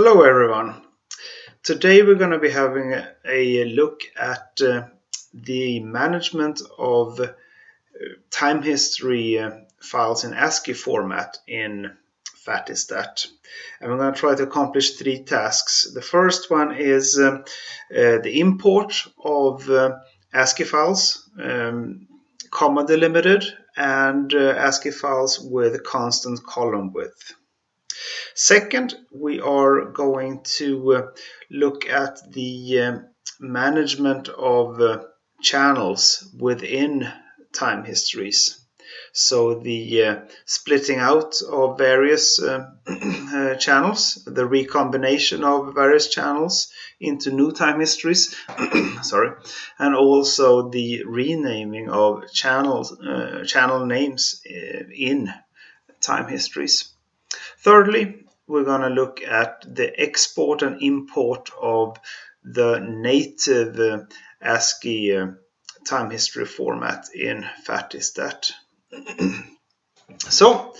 Hello everyone. Today we're going to be having a look at the management of time history files in ASCII format in FatiStat. And we're going to try to accomplish three tasks. The first one is the import of ASCII files, comma delimited, and ASCII files with constant column width. Second, we are going to look at the management of channels within time histories. So the splitting out of various channels, the recombination of various channels into new time histories, sorry, and also the renaming of channel names in time histories. Thirdly, we're going to look at the export and import of the native ASCII time history format in FatiStat. So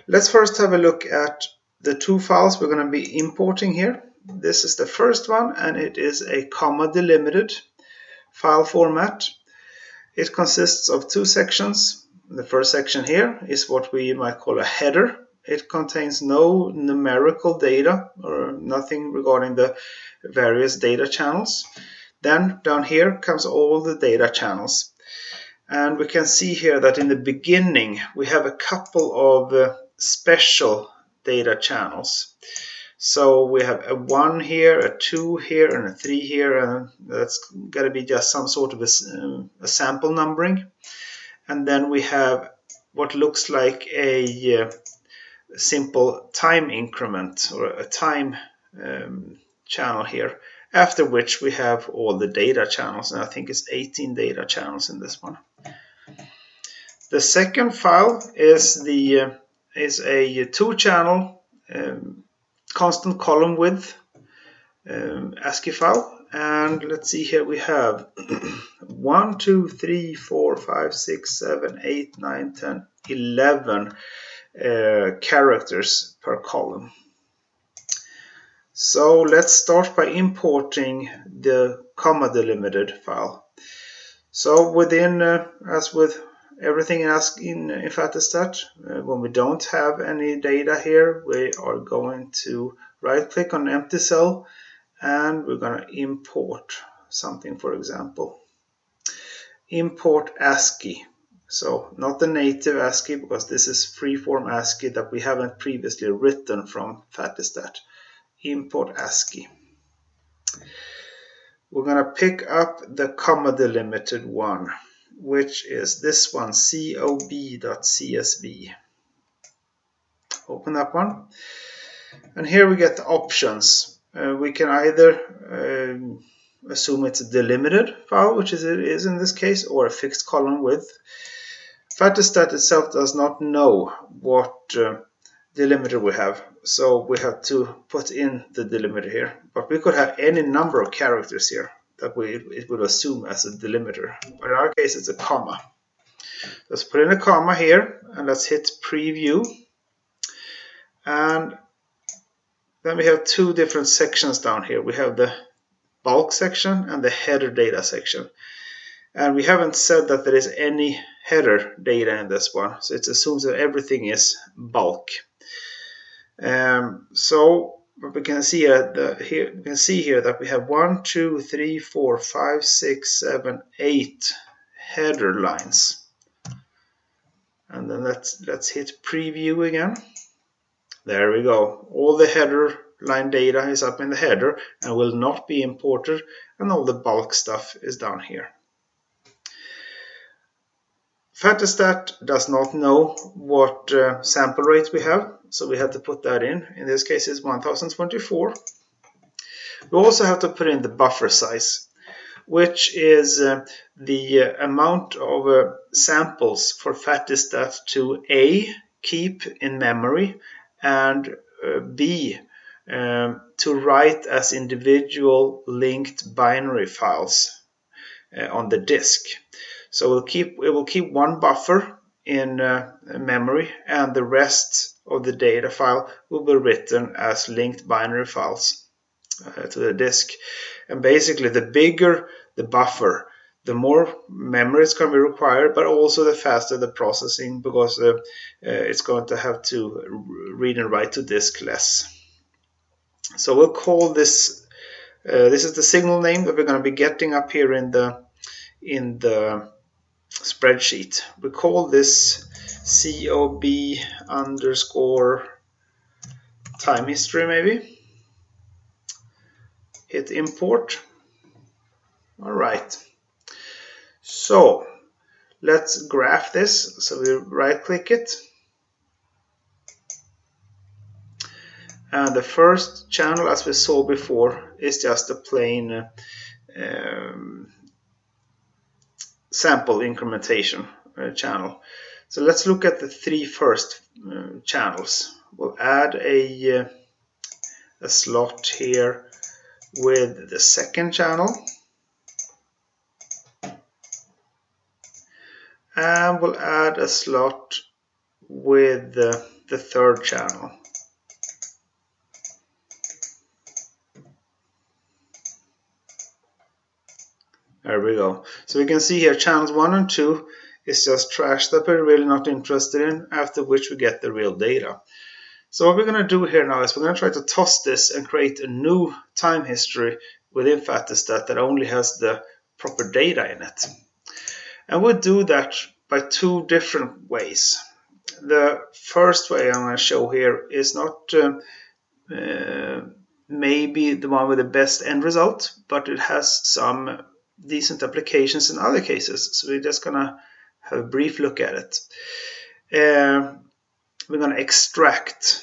let's first have a look at the two files we're going to be importing here. This is the first one, and it is a comma delimited file format. It consists of two sections. The first section here is what we might call a header. It contains no numerical data or nothing regarding the various data channels. Then down here comes all the data channels. And we can see here that in the beginning we have a couple of special data channels. So we have a 1 here, a 2 here, and a 3 here, and that's got to be just some sort of a sample numbering. And then we have what looks like a simple time increment or a time channel here, after which we have all the data channels, and I think it's 18 data channels in this one. The second file is a two-channel constant column width ASCII file, and let's see here we have 1, 2, 3, 4, 5, 6, 7, 8, 9, 10, 11 characters per column. So let's start by importing the comma delimited file. So within, as with everything in FatiStat, when we don't have any data here, we are going to right click on an empty cell and we're going to import something, for example. Import ASCII. So not the native ASCII, because this is freeform ASCII that we haven't previously written from FatiStat. Import ASCII. We're going to pick up the comma delimited one, which is this one, cob.csv. Open that one. And here we get the options. We can either assume it's a delimited file, which it is in this case, or a fixed column width. FatiStat itself does not know what delimiter we have, so we have to put in the delimiter here. But we could have any number of characters here that it would assume as a delimiter. But in our case, it's a comma. Let's put in a comma here, and let's hit preview. And then we have two different sections down here. We have the bulk section and the header data section. And we haven't said that there is any header data in this one, so it assumes that everything is bulk. So we can see here that we have 1, 2, 3, 4, 5, 6, 7, 8 header lines. And then let's hit preview again. There we go. All the header line data is up in the header and will not be imported, and all the bulk stuff is down here. FatiStat does not know what sample rate we have, so we have to put that in. In this case, it's 1024. We also have to put in the buffer size, which is the amount of samples for FatiStat to A, keep in memory, and B, to write as individual linked binary files on the disk. So it will keep one buffer in memory, and the rest of the data file will be written as linked binary files to the disk. And basically, the bigger the buffer, the more memory is going to be required, but also the faster the processing, because it's going to have to read and write to disk less. So we'll call this, this is the signal name that we're going to be getting up here in the spreadsheet. We call this COB underscore time history, maybe. Hit import. All right. So let's graph this. So we right click it. And the first channel, as we saw before, is just a plain sample incrementation channel. So let's look at the three first channels. We'll add a slot here with the second channel, and we'll add a slot with the third channel. There we go. So we can see here channels 1 and 2 is just trash that we're really not interested in, after which we get the real data. So what we're going to do here now is we're going to try to toss this and create a new time history within FatiStat that only has the proper data in it. And we'll do that by two different ways. The first way I'm going to show here is not maybe the one with the best end result, but it has some decent applications in other cases. So we're just going to have a brief look at it. We're going to extract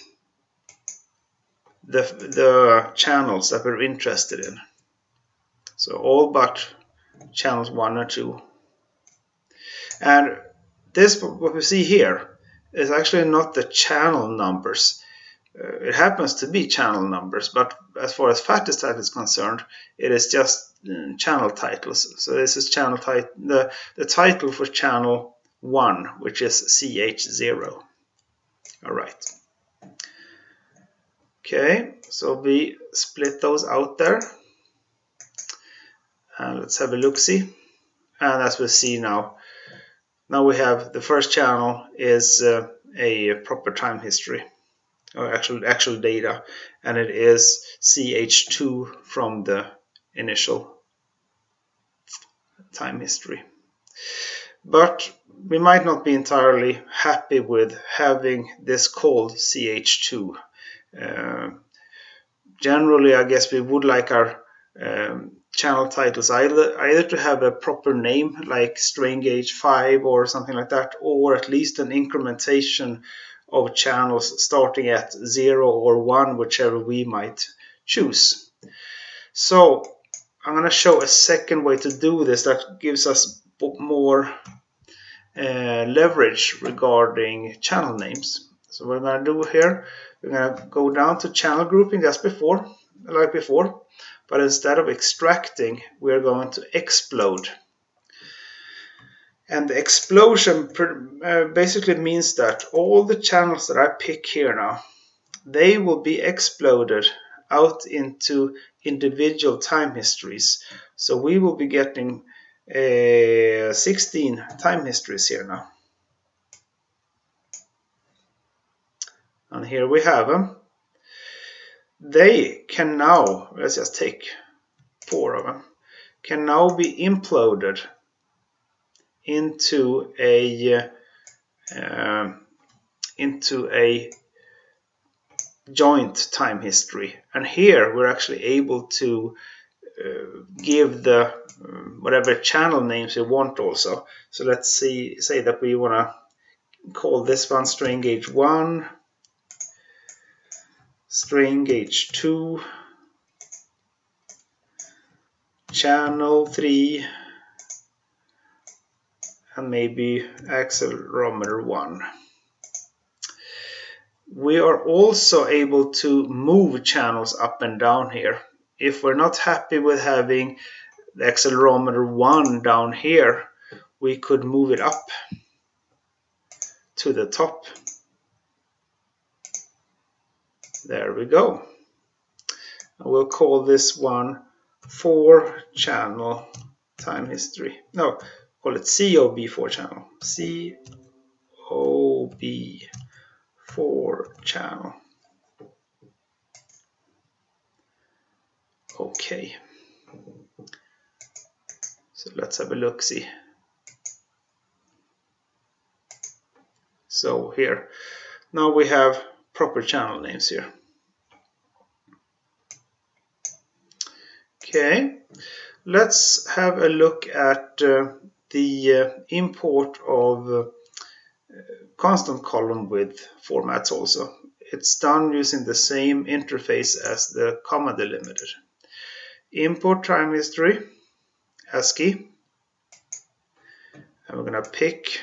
the channels that we're interested in. So all but channels 1 or 2. And this, what we see here, is actually not the channel numbers. It happens to be channel numbers, but as far as FatiStat is concerned, it is just channel titles. So this is channel the title for channel 1, which is CH0. All right. Okay, so we split those out there. And let's have a look-see. And as we see now we have the first channel is a proper time history, or actual data, and it is CH2 from the initial time history. But we might not be entirely happy with having this called CH2. Generally, I guess we would like our channel titles either to have a proper name like strain gauge 5 or something like that, or at least an incrementation of channels starting at 0 or 1, whichever we might choose. So I'm going to show a second way to do this that gives us more leverage regarding channel names. So what we're going to do here, we're going to go down to channel grouping just like before, but instead of extracting, we're going to explode. And the explosion basically means that all the channels that I pick here now, they will be exploded out into individual time histories. So we will be getting 16 time histories here now. And here we have them. They can now, let's just take 4 of them, can now be imploded into a joint time history. And here we're actually able to give the whatever channel names we want also. So let's say that we want to call this one strain gauge 1, strain gauge 2, channel 3, and maybe accelerometer 1. We are also able to move channels up and down here. If we're not happy with having the accelerometer 1 down here, we could move it up to the top. There we go. We'll call this one 4-channel time history. No, call it COB 4-channel. COB 4-channel. Okay. So let's have a look-see. So here, now we have proper channel names here. Okay, let's have a look at the import of constant column width formats also. It's done using the same interface as the comma delimited. Import time history, ASCII, and we're going to pick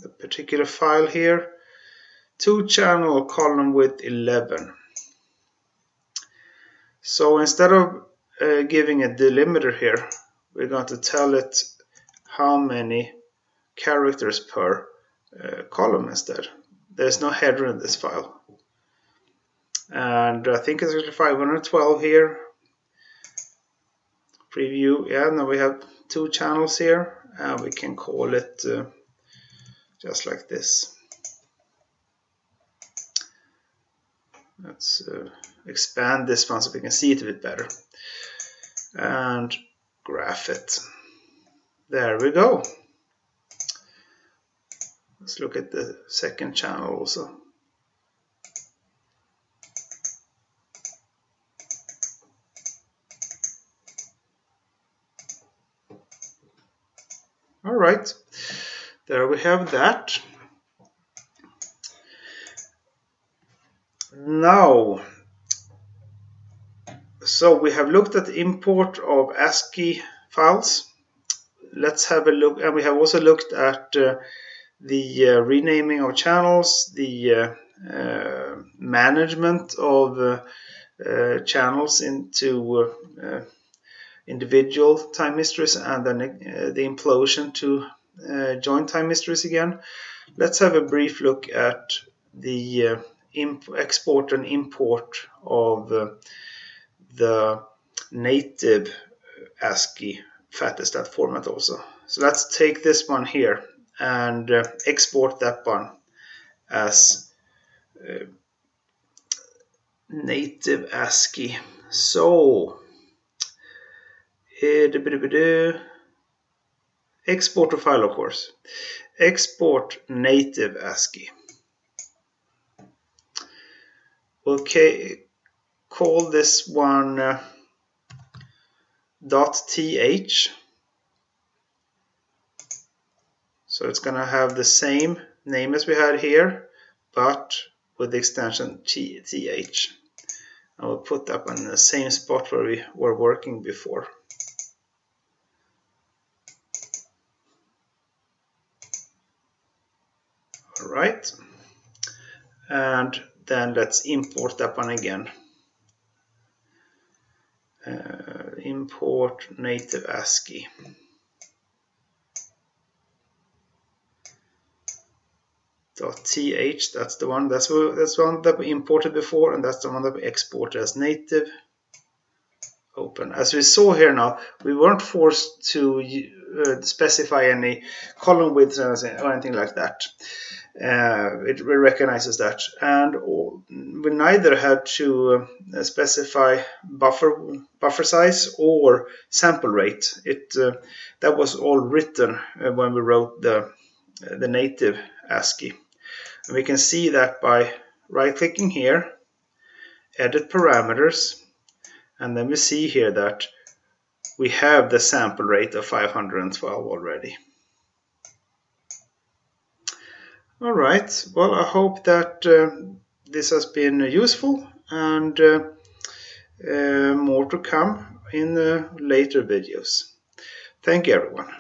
the particular file here, 2-channel column width 11. So instead of giving a delimiter here, we're going to tell it how many characters per column instead. There's no header in this file. And I think it's actually 512 here. Preview, yeah, now we have 2 channels here, and we can call it just like this. Let's expand this one so we can see it a bit better. And graph it. There we go. Let's look at the second channel also. All right, there we have that. Now, so we have looked at the import of ASCII files. Let's have a look, and we have also looked at the renaming of channels, the management of channels into individual time histories, and then the implosion to joint time histories again. Let's have a brief look at the export and import of the native ASCII FatiStat format also. So let's take this one here and export that one as native ASCII. So export to file, of course. Export native ASCII. Okay, call this one .th. So it's going to have the same name as we had here, but with the extension .th. I will put that one in the same spot where we were working before. All right, and then let's import that one again. Import native ASCII. .th, that's the one. That's one that we imported before, and that's the one that we exported as native. Open. As we saw here now, we weren't forced to specify any column widths or anything like that. It recognizes that, and we neither had to specify buffer size or sample rate. That was all written when we wrote the native ASCII. And we can see that by right-clicking here, edit parameters, and then we see here that we have the sample rate of 512 already. All right, well, I hope that this has been useful, and more to come in later videos. Thank you, everyone.